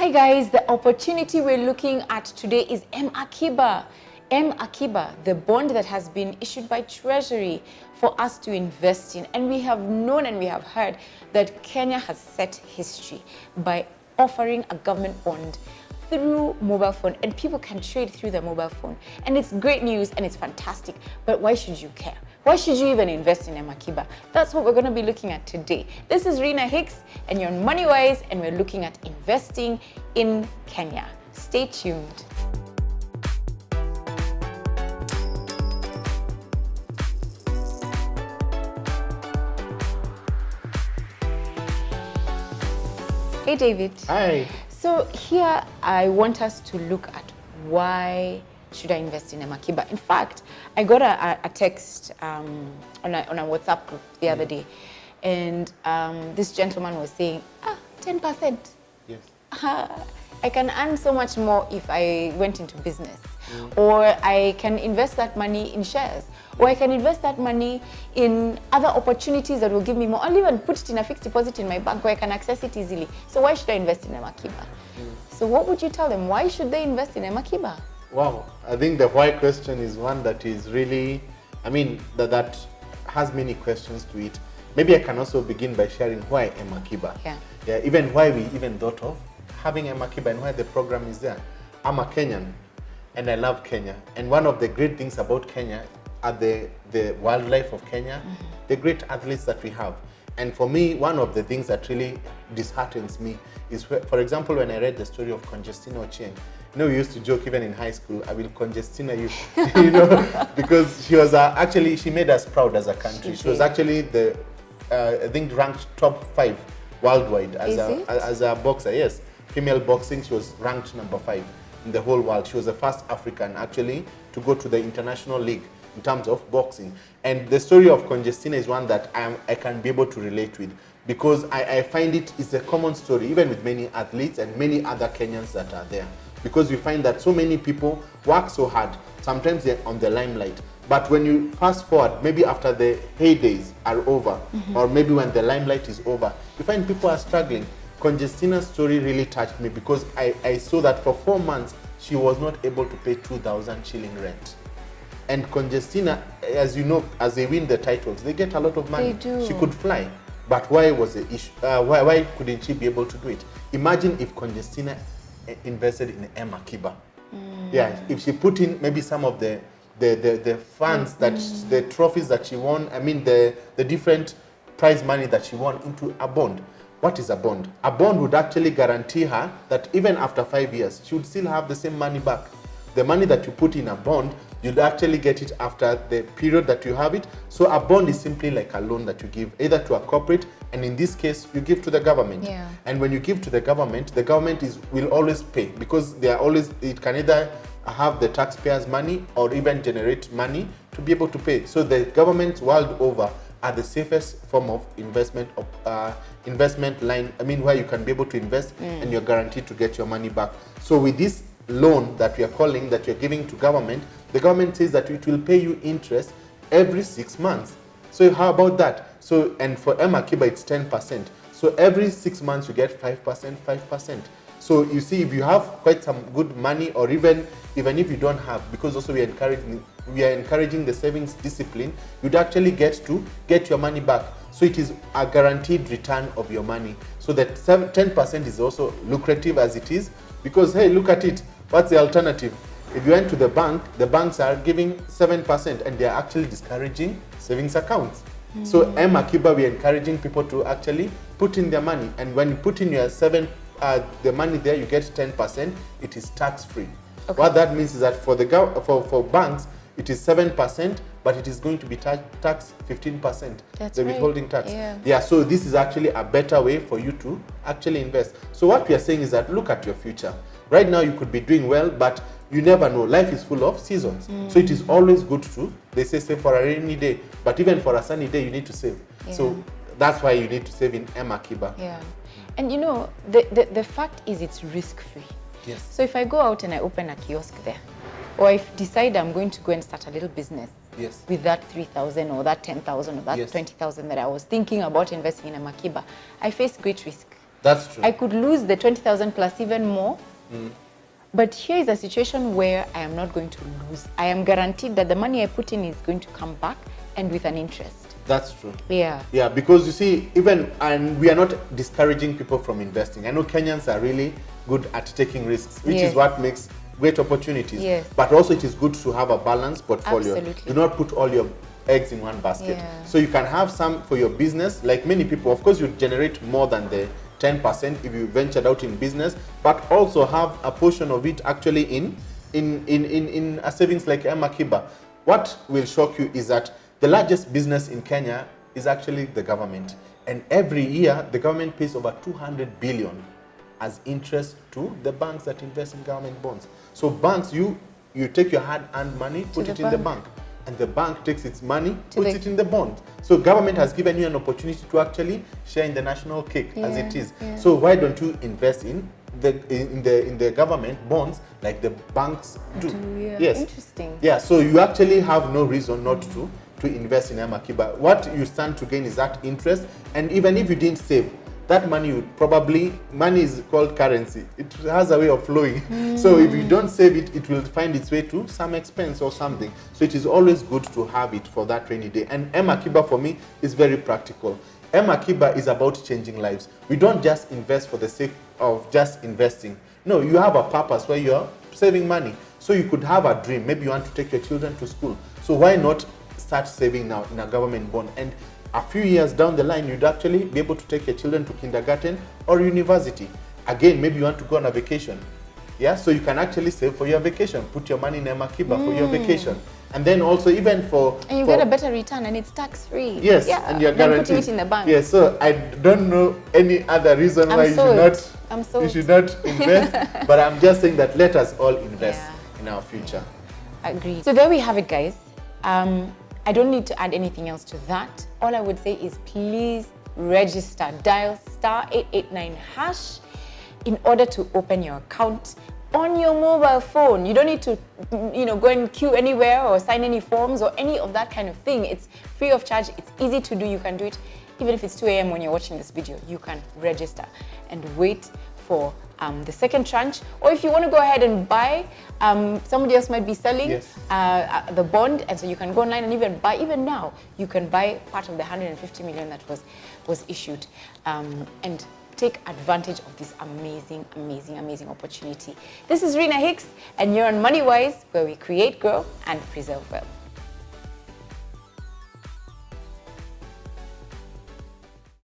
Hi guys, the opportunity we're looking at today is M-Akiba. M-Akiba, the bond that has been issued by Treasury for us to invest in. And we have known and we have heard that Kenya has set history by offering a government bond through mobile phone, and people can trade through their mobile phone. And it's great news and it's fantastic, but why should you care? Why should you even invest in M-Akiba? That's what we're going to be looking at today. This is Rina Hicks and you're on Money Wise, and we're looking at investing in Kenya. Stay tuned. Hey David. Hi. So here I want us to look at why should I invest in M-Akiba. In fact, I got a text on a WhatsApp group the other day, and this gentleman was saying, 10%. Yes. I can earn so much more if I went into business, or I can invest that money in shares, or I can invest that money in other opportunities that will give me more. I'll even put it in a fixed deposit in my bank where I can access it easily. So why should I invest in M-Akiba? So what would you tell them? Why should they invest in M-Akiba? Wow, I think the why question is one that is really, that has many questions to it. Maybe I can also begin by sharing why M-Akiba. Yeah, even why we even thought of having M-Akiba and why the program is there. I'm a Kenyan and I love Kenya. And one of the great things about Kenya are the wildlife of Kenya, the great athletes that we have. And for me, one of the things that really disheartens me is, for example, when I read the story of Conjestina Ochieng. We used to joke even in high school, I will Conjestina you, because she was actually, she made us proud as a country. She was actually I think ranked top 5 worldwide as a boxer. Yes, female boxing, she was ranked number 5 in the whole world. She was the first African actually to go to the international league in terms of boxing. And the story of Conjestina is one that I can be able to relate with, because I find it is a common story, even with many athletes and many other Kenyans that are there. Because we find that so many people work so hard, sometimes they're on the limelight. But when you fast forward, maybe after the heydays are over, or maybe when the limelight is over, you find people are struggling. Conjestina's story really touched me, because I saw that for 4 months, she was not able to pay 2,000 shilling rent. And Conjestina, as you know, as they win the titles, they get a lot of money. They do. She could fly. But why was the issue? Why couldn't she be able to do it? Imagine if Conjestina invested in M-Akiba. Yeah, if she put in maybe some of the funds that the trophies that she won, the different prize money that she won into a bond. What is a bond? A bond would actually guarantee her that even after 5 years, she would still have the same money back. The money that you put in a bond, you'd actually get it after the period that you have it. So a bond is simply like a loan that you give either to a corporate, and in this case, you give to the government. Yeah. And when you give to the government will always pay, because it can either have the taxpayers' money or even generate money to be able to pay. So the governments world over are the safest form of investment line. Where you can be able to invest and you're guaranteed to get your money back. So with this loan that we are calling, that you're giving to government, the government says that it will pay you interest every 6 months. So how about that? So, and for M-Akiba, it's 10%. So every 6 months you get 5%. So you see, if you have quite some good money, or even if you don't have, because also we are encouraging the savings discipline, you'd actually get your money back. So it is a guaranteed return of your money. So that 10% is also lucrative as it is, because hey, look at it. What's the alternative? If you went to the bank, the banks are giving 7%, and they are actually discouraging savings accounts. So M-Akiba, we are encouraging people to actually put in their money, and when you put in your the money there, you get 10%. It is tax-free. Okay. What that means is that for banks, it is 7%, but it is going to be taxed 15%. That's the right. withholding tax. Yeah. So this is actually a better way for you to actually invest. So what we are saying is that look at your future. Right now, you could be doing well, but you never know. Life is full of seasons. So it is always good to, they say, save for a rainy day, but even for a sunny day, you need to save. Yeah. So that's why you need to save in M-Akiba. Yeah. And the fact is, it's risk-free. Yes. So if I go out and I open a kiosk there, or if decide I'm going to go and start a little business with that 3,000 or that 10,000 or that 20,000 that I was thinking about investing in M-Akiba, I face great risk. That's true. I could lose the 20,000 plus even more. But here is a situation where I am not going to lose. I am guaranteed that the money I put in is going to come back, and with an interest. That's true. Yeah. Yeah, because you see, and we are not discouraging people from investing. I know Kenyans are really good at taking risks, which is what makes great opportunities. Yes. But also it is good to have a balanced portfolio. Absolutely. Do not put all your eggs in one basket. Yeah. So you can have some for your business, like many people. Of course, you generate more than the 10% if you ventured out in business, but also have a portion of it actually in a savings like M-Akiba. What will shock you is that the largest business in Kenya is actually the government. And every year, the government pays over 200 billion as interest to the banks that invest in government bonds. So banks, you take your hard-earned money, put it in the bank. And the bank takes its money, puts it in the bond. So government has given you an opportunity to actually share in the national cake as it is. Yeah. So why don't you invest in the government bonds like the banks do? Yeah. Yes. Interesting. Yeah, so you actually have no reason not to invest in M-Akiba. What you stand to gain is that interest, and even if you didn't save, that money would probably, money is called currency. It has a way of flowing. So if you don't save it, it will find its way to some expense or something. So it is always good to have it for that rainy day. And M-Akiba for me is very practical. M-Akiba is about changing lives. We don't just invest for the sake of just investing. No, you have a purpose where you're saving money. So you could have a dream. Maybe you want to take your children to school. So why not start saving now in a government bond? And a few years down the line, you'd actually be able to take your children to kindergarten or university. Again, maybe you want to go on a vacation. Yeah, so you can actually save for your vacation. Put your money in M-Akiba for your vacation. And then also even for... And you get a better return, and it's tax-free. Yes, yeah, and you're guaranteed. Putting it in the bank. Yes, so I don't know any other reason why you should not invest. But I'm just saying that let us all invest in our future. Agreed. So there we have it, guys. I don't need to add anything else to that. All I would say is please register. Dial *889# in order to open your account on your mobile phone. You don't need to, go and queue anywhere or sign any forms or any of that kind of thing. It's free of charge. It's easy to do. You can do it even if it's 2 a.m. when you're watching this video. You can register and wait for the second tranche. Or if you want to go ahead and buy, somebody else might be selling the bond, and so you can go online and even buy. Even now, you can buy part of the 150 million that was issued, and take advantage of this amazing, amazing, amazing opportunity. This is Rina Hicks, and you're on MoneyWise, where we create, grow, and preserve wealth.